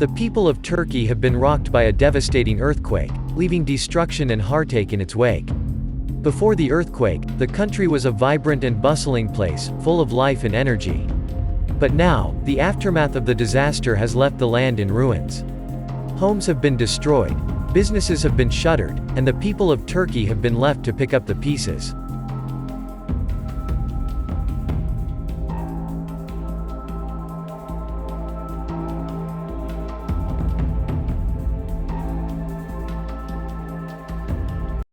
The people of Turkey have been rocked by a devastating earthquake, leaving destruction and heartache in its wake. Before the earthquake, the country was a vibrant and bustling place, full of life and energy. But now, the aftermath of the disaster has left the land in ruins. Homes have been destroyed, businesses have been shuttered, and the people of Turkey have been left to pick up the pieces.